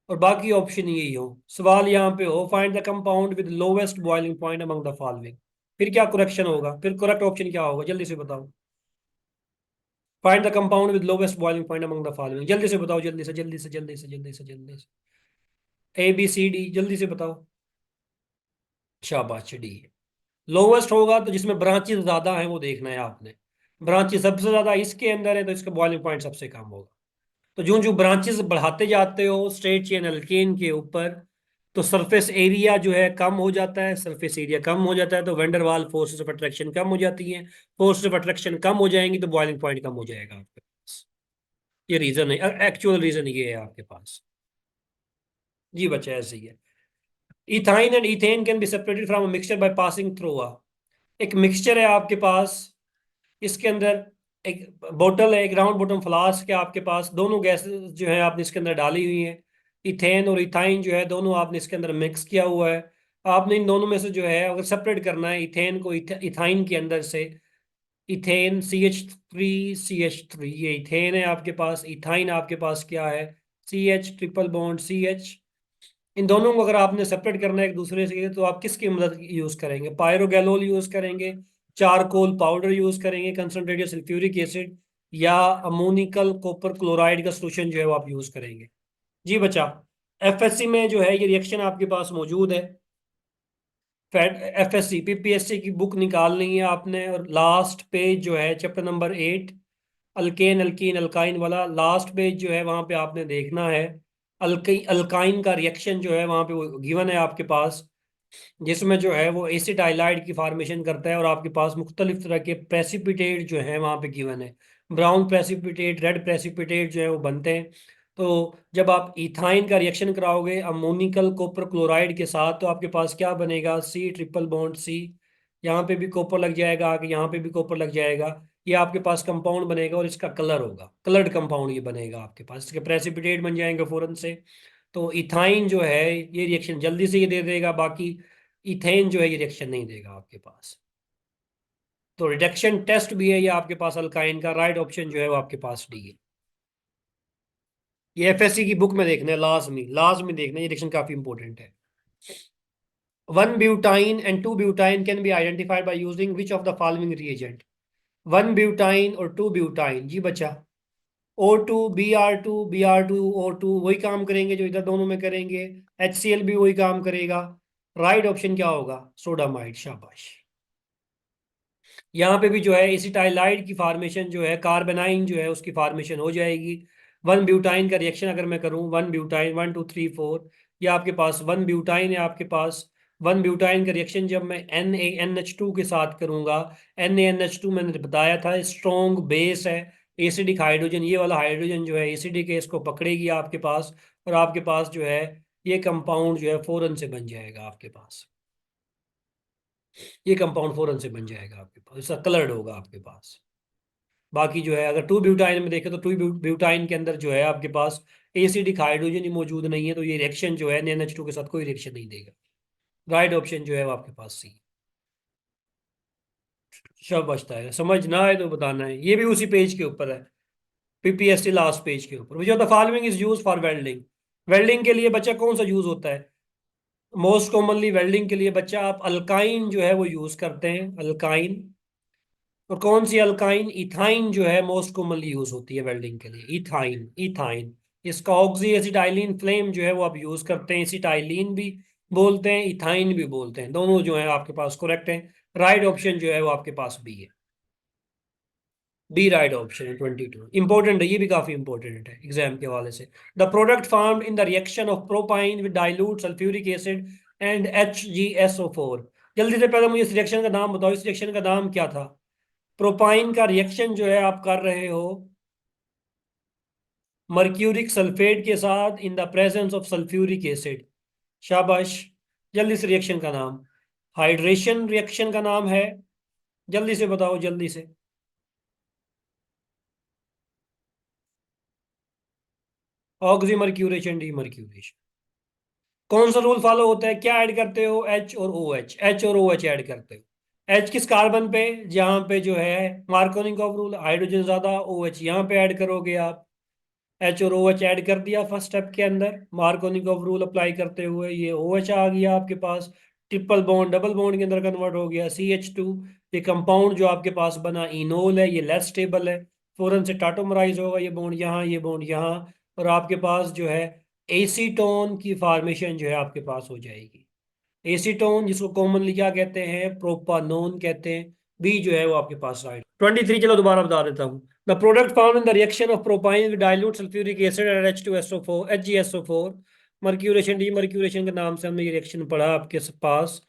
और बाकी ऑप्शन यही हो, सवाल यहाँ पे हो find the compound with lowest boiling point among the following, फिर क्या करेक्शन होगा? फिर करेक्ट ऑप्शन क्या होगा? जल्दी से बताओ। Find the compound with lowest boiling point among the following, जल्दी से बताओ, जल्दी से, जल्दी से, जल्दी से, जल्दी से, जल्दी से। ABCD, जल्दी से बताओ। शाबाश, डी। लोवेस्ट होगा तो जिसमें ब्रांचेस ज्यादा हैं वो देखना है आपने। ब्रांचेस सबसे ज्यादा इसके अंदर है तो इसका बॉइलिंग पॉइंट सबसे कम होगा। तो जो जो ब्रांचेस बढ़ाते जाते हो स्ट्रेट चेन अल्केन के ऊपर, तो सरफेस एरिया जो है कम हो जाता है। सरफेस एरिया कम हो जाता है तो वेंडरवाल फोर्सेस ऑफ अट्रैक्शन कम हो जाती हैं। फोर्सेस ऑफ अट्रैक्शन कम हो जाएंगी तो बॉइलिंग पॉइंट कम हो जाएगा आपके पास। ये रीजन है, एक्चुअल रीजन ये है आपके पास। जी बच्चा ऐसे ही है। Ethyne and ethane can be separated from a mixture by passing through a, एक मिक्सचर है आपके पास, इसके अंदर एक बोतल है, एक राउंड बॉटम फ्लास्क है आपके पास, दोनों गैसेस जो है आपने इसके अंदर डाली हुई हैं। इथेन और इथाइन जो है दोनों आपने इसके अंदर मिक्स किया हुआ है। आपने इन दोनों में से जो है अगर सेपरेट करना है इथेन को इथाइन के अंदर से, इथेन CH3 ये इथेन है आपके पास, इथाइन आपके पास क्या है, CH ट्रिपल बॉन्ड CH। इन दोनों को अगर आपने सेपरेट करना है एक दूसरे से तो आप किसकी मदद यूज करेंगे, पायरोगैलोल यूज करेंगे, चारकोल पाउडर यूज करेंगे, कंसनट्रेटेड सल्फ्यूरिक एसिड, या अमोनिकल कॉपर क्लोराइड का सोल्यूशन जो है वो आप यूज करेंगे। जी बच्चा, FSC में जो है ये रिएक्शन आपके पास मौजूद है। फैट FSC PPSC की बुक निकालनी है आपने, और लास्ट पेज जो है chapter number 8 alkane alkene alkyne वाला लास्ट पेज जो है वहां पे आपने देखना है। अल्काइन का रिएक्शन जो है वहां पे वो गिवन है आपके पास, जिसमें जो है वो एसिड हाइलाइड की फॉर्मेशन करता है, और आपके पास मुख्तलिफ तरह के प्रेसिपिटेट जो है वहाँ पे गिवन है। ब्राउन प्रेसिपिटेट, रेड प्रेसिपिटेट जो है वो बनते हैं। तो जब आप इथाइन का रिएक्शन कराओगे अमोनिकल कॉपर क्लोराइड के साथ तो आपके पास क्या बनेगा, C ट्रिपल बॉन्ड C। यहाँ पे भी कॉपर लग जाएगा, आगे यहाँ पे भी कॉपर लग जाएगा। ये आपके पास कंपाउंड बनेगा और इसका कलर होगा, कलर्ड कंपाउंड ये बनेगा आपके पास, इसके प्रेसिपिटेट बन जाएंगे फौरन से। तो इथाइन जो है ये रिएक्शन जल्दी से ये दे देगा, बाकी इथेन जो है ये रिएक्शन नहीं देगा आपके पास। तो रिडक्शन टेस्ट भी है ये आपके पास अल्काइन का, राइट ऑप्शन जो है वो आपके पास डी है। ये FSC की बुक में देखना है, लाजमी लाजमी देखना है, ये रिएक्शन काफी इंपॉर्टेंट है। 1 butyne and 2 butyne can be identified by using which of the following reagent. 1 butyne और 2 ब्यूटाइन, जी बच्चा, O2 Br2 वही काम करेंगे जो इधर दोनों में करेंगे, HCl भी वही काम करेगा। राइट ऑप्शन क्या होगा, सोडामाइड, शाबाश। यहाँ पे भी जो है एसिटाइलाइड की फार्मेशन जो है, कार्बेनाइन जो है उसकी फार्मेशन हो जाएगी। 1 ब्यूटाइन का रिएक्शन अगर मैं करूँ, 1 ब्यूटाइन 1 2 3 4, ये आपके पास 1 ब्यूटाइन है आपके पास। 1 ब्यूटाइन का रिएक्शन जब मैं NaNH2 के साथ करूंगा, NaNH2 मैंने बताया था स्ट्रॉन्ग बेस है, एसिडिक हाइड्रोजन, ये वाला हाइड्रोजन जो है एसिडिक है, इसको पकड़ेगी आपके पास, और आपके पास जो है ये कंपाउंड जो है फौरन से बन जाएगा आपके पास। ये कंपाउंड फौरन से बन जाएगा आपके पास, इसका कलर्ड होगा आपके पास। बाकी जो है अगर 2 ब्यूटाइन में देखें तो 2 ब्यूटाइन के अंदर जो है आपके पास एसिडिक हाइड्रोजन ही मौजूद नहीं है, तो ये रिएक्शन जो है NH2 के साथ कोई रिएक्शन नहीं देगा। राइट ऑप्शन जो है वो आपके पास C। सब बचता है, समझ ना आए तो बताना है, ये भी उसी पेज के ऊपर है, PPSC लास्ट पेज के ऊपर। विच of the following is use for welding. Welding के लिए बच्चा कौन सा यूज होता है, मोस्ट कॉमनली वेल्डिंग के लिए बच्चा आप अल्काइन जो है वो यूज करते हैं, अल्काइन। और कौन सी अल्काइन, इथाइन जो है मोस्ट कॉमनली यूज होती है वेल्डिंग के लिए, इथाइन इथाइन। इसका ऑक्सी एसिटाइलिन फ्लेम जो है वो आप यूज करते हैं, एसिटाइलिन भी बोलते हैं इथाइन भी बोलते हैं, दोनों जो है आपके पास करेक्ट है। राइट ऑप्शन जो है वो आपके पास बी है, बी राइट ऑप्शन है। 22 इंपॉर्टेंट है, ये भी काफी इंपॉर्टेंट है एग्जाम के हवाले से। The product farmed in the reaction of propyne with dilute sulphuric acid and HgSO4। जल्दी से पहले मुझे इस रिएक्शन का नाम बताओ, इस रिएक्शन का नाम क्या था। प्रोपाइन का रिएक्शन जो है आप कर रहे हो मर्क्यूरिक सल्फेट के साथ इन the presence of sulphuric acid, शाबाश। जल्दी से रिएक्शन का नाम, हाइड्रेशन रिएक्शन का नाम है, जल्दी से बताओ जल्दी से। Oxymercuration demercuration. कौन सा रूल फॉलो होता है, क्या ऐड करते हो, H और OH, H और OH ऐड करते हो। H किस कार्बन पे, जहां पे जो है मार्कोनिकॉफ रूल, हाइड्रोजन ज्यादा, OH यहाँ पे ऐड करोगे आप। H और OH ऐड कर दिया फर्स्ट स्टेप के अंदर, मार्कोनिकॉफ रूल अप्लाई करते हुए ये OH आ गया आपके पास, ट्रिपल बॉन्ड डबल बॉन्ड के अंदर कन्वर्ट हो गया CH2। ये कंपाउंड जो आपके पास बना इनोल है, ये लेस स्टेबल है, फौरन से टाटोमराइज होगा, ये बॉन्ड यहाँ ये बॉन्ड यहाँ, और आपके पास जो है एसीटोन की फॉर्मेशन जो है आपके पास हो जाएगी। एसीटोन जिसको कॉमनली क्या कहते हैं, प्रोपानोन कहते हैं, बी जो है वो आपके पास राइट। 23, चलो दोबारा बता देता हूँ। The product found in the reaction of propyne with dilute sulphuric acid and H2SO4 HgSO4 mercuration, demercuration के नाम से हमने ये रिएक्शन पढ़ा आपके पास।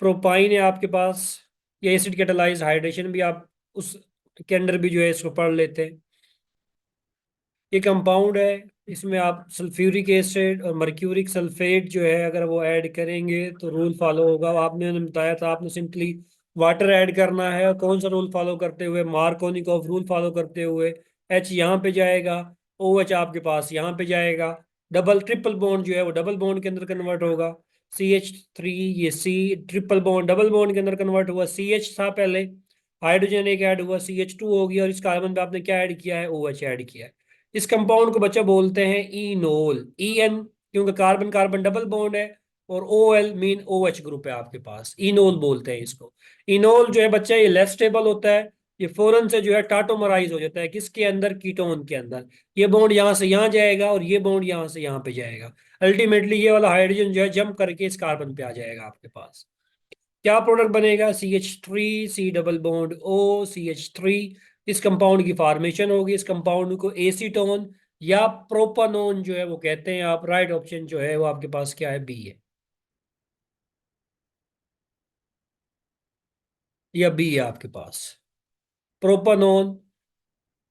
प्रोपाइन है आपके पास, ये एसिड कैटालाइज हाइड्रेशन भी आप उस के अंदर भी जो है इसको पढ़ लेते हैं। ये कंपाउंड है, इसमें आप सल्फ्यूरिक एसिड और मर्क्यूरिक सल्फेट जो है अगर वो ऐड करेंगे तो रूल फॉलो होगा। आपने उन्हें बताया था, आपने सिंपली वाटर ऐड करना है, और कौन सा रूल फॉलो करते हुए, मार्कोनिकॉफ रूल फॉलो करते हुए। एच यहाँ पे जाएगा, ओ एच आपके पास यहाँ पे जाएगा, डबल ट्रिपल बॉन्ड जो है वो डबल बॉन्ड के अंदर कन्वर्ट होगा। CH3, ये सी, ट्रिपल बॉन्ड डबल बॉन्ड के अंदर कन्वर्ट हुआ, CH था पहले, हाइड्रोजन एक ऐड हुआ, CH2 हो गया, और इस कार्बन पे आपने क्या ऐड किया है, OH ऐड किया है। इस कंपाउंड को बच्चा बोलते हैं इनोल, EN, क्योंकि कार्बन कार्बन डबल बॉन्ड है, और OL मीन OH ग्रुप है आपके पास, इनोल बोलते हैं इसको। इनोल जो है बच्चा ये लेस स्टेबल होता है, ये फौरन से जो है टाटोमराइज हो जाता है, किसके अंदर, कीटोन के अंदर। ये बॉन्ड यहाँ से यहाँ जाएगा और ये बॉन्ड यहाँ से यहाँ पे जाएगा, अल्टीमेटली ये वाला हाइड्रोजन जो है जंप करके इस कार्बन पे आ जाएगा आपके पास। क्या प्रोडक्ट बनेगा, CH3, C double bond O, CH3। इस कंपाउंड की फॉर्मेशन होगी, इस कंपाउंड को एसीटोन या प्रोपानोन जो है वो कहते हैं आप। राइट ऑप्शन जो है वो आपके पास क्या है, बी है, या बी है आपके पास, प्रोपानोन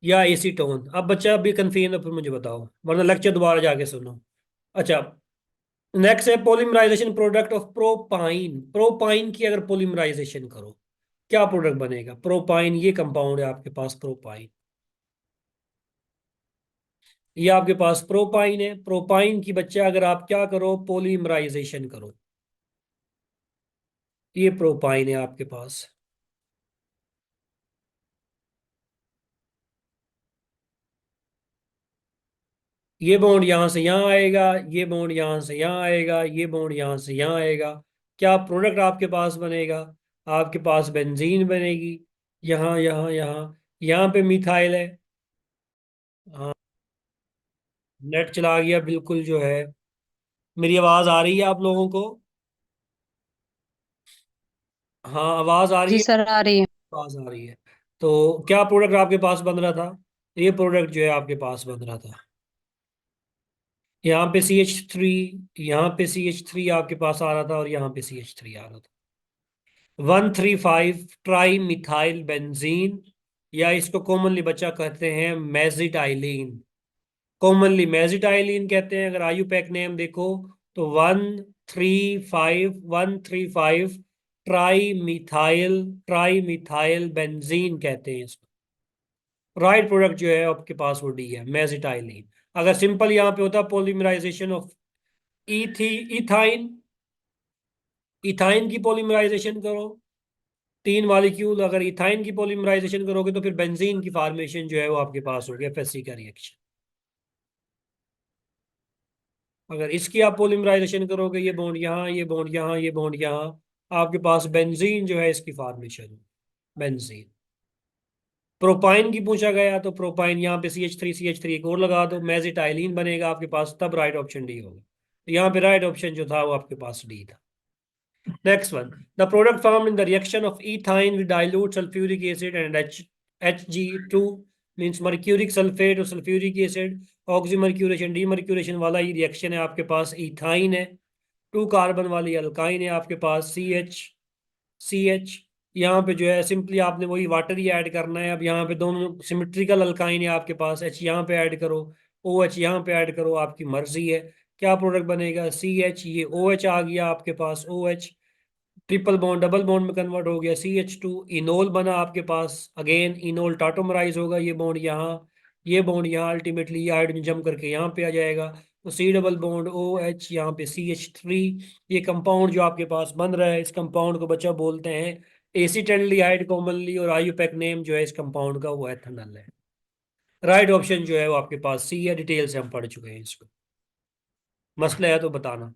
या एसीटोन। अब बच्चा अभी कंफ्यूजन है, फिर मुझे बताओ, वरना लेक्चर दोबारा जाके सुनो। अच्छा, नेक्स्ट है polymerization product of propyne. Propyne की अगर पॉलीमराइजेशन करो, क्या प्रोडक्ट बनेगा, प्रोपाइन, ये कंपाउंड है आपके पास प्रोपाइन, ये आपके पास प्रोपाइन है। प्रोपाइन की बच्चा अगर आप क्या करो, पॉलीमराइजेशन करो, ये प्रोपाइन है आपके पास। ये बॉन्ड यहां से यहां आएगा, ये बॉन्ड यहां से यहां आएगा, ये बॉन्ड यहां से यहां आएगा। क्या प्रोडक्ट आपके पास बनेगा, आपके पास बेंजीन बनेगी। यहाँ यहाँ यहाँ यहाँ पे मिथाइल है। हाँ, नेट चला गया बिल्कुल जो है। मेरी आवाज आ रही है आप लोगों को? हाँ, आवाज आ रही जी है, सर, आ रही है। आवाज आ रही है। तो क्या प्रोडक्ट आपके पास बन रहा था, ये प्रोडक्ट जो है आपके पास बन रहा था। यहाँ पे CH3, यहाँ पे CH3 आपके पास आ रहा था, और यहाँ पे CH3 आ रहा था। 135 ट्राई मिथाइल बेंजीन, या इसको कॉमनली बच्चा कहते हैं मेजिटाइलिन। कॉमनली मेजिटाइलिन कहते हैं। अगर आयुपैक नेम देखो तो 135 ट्राई मिथाइल बेंजीन कहते हैं इसको। राइट प्रोडक्ट जो है आपके पास वो डी है, मेजिटाइलिन। अगर सिंपल यहाँ पे होता पॉलीमराइजेशन ऑफ इथी इथाइन, इथाइन की पॉलीमराइजेशन करो, 3 मॉलिक्यूल, अगर इथाइन की पॉलीमराइजेशन करोगे तो फिर बेंजीन की फॉर्मेशन जो है वो आपके पास होगी, FSC का रिएक्शन। अगर इसकी आप पॉलीमराइजेशन करोगे, ये बॉन्ड यहाँ, ये बॉन्ड यहाँ, ये बॉन्ड यहाँ, आपके पास बेंजीन जो है इसकी फॉर्मेशन, बेंजीन। प्रोपाइन की पूछा गया तो प्रोपाइन यहाँ पे CH3 एक और लगा दो, मेजिटाइलिन बनेगा आपके पास, तब राइट ऑप्शन डी होगा। तो यहाँ पे राइट ऑप्शन जो था वो आपके पास डी था। Next one. The product formed in the reaction of ethyne with dilute sulfuric acid and Hg2 means mercuric sulfate और sulfuric acid, ऑक्सीमर्क्यूरेशन डीमर्क्यूरेशन वाला ही रिएक्शन है आपके पास, इथाइन है। 2 कार्बन वाली अल्काइन है आपके पास, CH। यहाँ पे जो है सिंपली आपने वही वाटर ही ऐड करना है। अब यहाँ पे दोनों सिमेट्रिकल अल्काइन है आपके पास, H यहाँ पे ऐड करो, OH यहाँ पे ऐड करो, आपकी मर्जी है। क्या प्रोडक्ट बनेगा, CH, ये OH आ गया आपके पास, OH, triple bond double bond में कन्वर्ट हो गया, CH2, इनोल बना आपके पास। अगेन इनोल टाटोमराइज होगा, ये बॉन्ड यहाँ, ये बॉन्ड यहाँ, अल्टीमेटली ये हाइड्रोजन जम करके यहाँ पे आ जाएगा। तो C डबल बॉन्ड OH, यहाँ पे CH3। ये कंपाउंड जो आपके पास बन रहा है, इस कंपाउंड को बच्चा बोलते हैं एसिटल्डिहाइड कॉमनली, और आयुपैक नेम जो है इस कंपाउंड का वो एथेनॉल है। राइट ऑप्शन जो है वो आपके पास सी है, डिटेल से हम पढ़ चुके हैं इसको। मसला है तो बताना।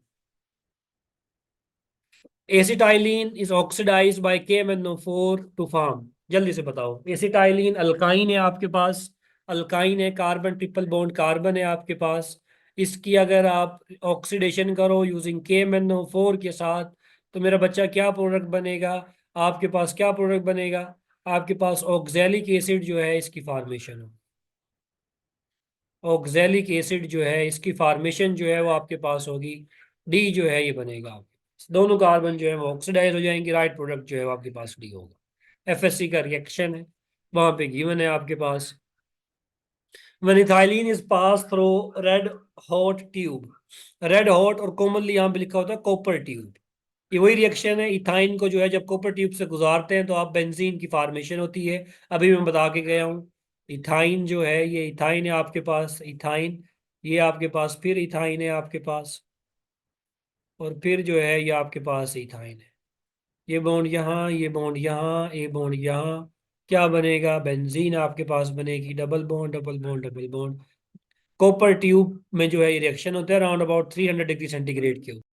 Acetylene is oxidise by KMnO4 to form, जल्दी से बताओ। एसिटाइलिन अल्काइन है आपके पास, अल्काइन है, कार्बन ट्रिपल बॉन्ड कार्बन है आपके पास। इसकी अगर आप ऑक्सीडेशन करो यूजिंग KMnO4 के साथ, तो मेरा बच्चा क्या प्रोडक्ट बनेगा, आपके पास क्या प्रोडक्ट बनेगा, आपके पास ऑक्जेलिक एसिड जो है इसकी फॉर्मेशन हो। ऑक्जेलिक एसिड जो है इसकी फॉर्मेशन जो है वो आपके पास होगी, डी जो है ये बनेगा आपके पास। दोनों कार्बन जो है वो ऑक्सीडाइज हो जाएंगे, राइट प्रोडक्ट जो है वो आपके पास डी होगा। एफएससी का रिएक्शन है, वहां पे गिवन है आपके पास। When ethylene is passed through red hot tube, red hot और कॉमनली यहाँ पे लिखा होता है कॉपर ट्यूब, ये वही रिएक्शन है। इथाइन को जो है जब कॉपर ट्यूब से गुजारते हैं तो आप बेंजीन की फॉर्मेशन होती है, अभी मैं बता के गया हूँ। इथाइन जो है ये इथाइन है आपके पास, इथाइन, ये आपके पास फिर इथाइन है आपके पास, और फिर जो है ये आपके पास इथाइन है। ये बॉन्ड यहाँ, ये बॉन्ड यहाँ, ये बॉन्ड यहाँ, क्या बनेगा, बेंजीन आपके पास बनेगी, double bond double bond double bond. Copper tube में जो है ये रिएक्शन होता है अराउंड अबाउट 300 डिग्री सेंटीग्रेड के ऊपर।